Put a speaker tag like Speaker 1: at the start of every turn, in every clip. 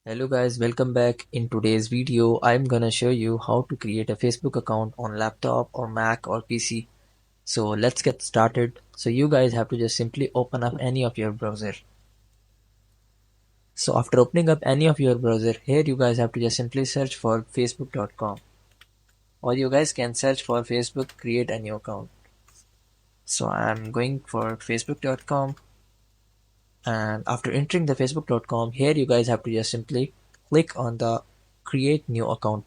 Speaker 1: Hello guys, welcome back. In today's video, I'm gonna show you how to create a Facebook account on laptop or Mac or PC. So let's get started. So you guys have to just simply open up any of your browser. So after opening up any of your browser, here you guys have to just simply search for facebook.com, or you guys can search for Facebook, create a new account. So I'm going for facebook.com, and after entering the facebook.com, here you guys have to just simply click on the create new account.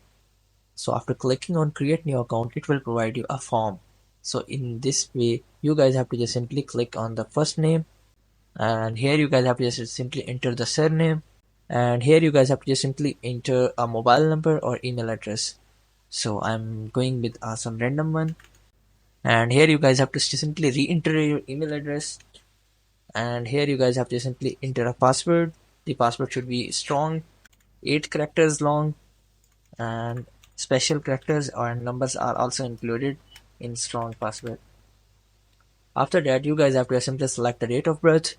Speaker 1: So after clicking on create new account, it will provide you a form. So in this way, you guys have to just simply click on the first name, and here you guys have to just simply enter the surname, and here you guys have to just simply enter a mobile number or email address. So I'm going with some random one, and here you guys have to simply re-enter your email address, and here you guys have to simply enter a password. The password should be strong, 8 characters long, and special characters and numbers are also included in strong password. After that, you guys have to simply select the date of birth,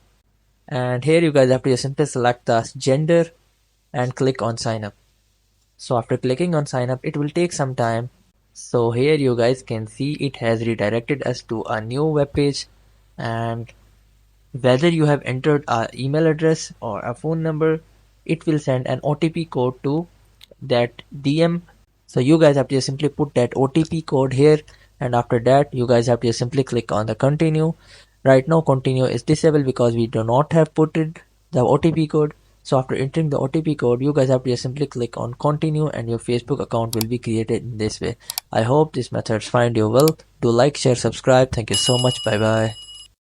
Speaker 1: and here you guys have to simply select the gender and click on sign up. So after clicking on sign up, it will take some time. So here you guys can see it has redirected us to a new web page, and whether you have entered an email address or a phone number, it will send an OTP code to that DM. So you guys have to just simply put that OTP code here, and after that you guys have to just simply click on the continue. Right now continue is disabled because we do not have put it the OTP code. So after entering the OTP code, you guys have to just simply click on continue, and your Facebook account will be created in this way. I hope these methods find you well. Do like, share, subscribe. Thank you so much. Bye bye.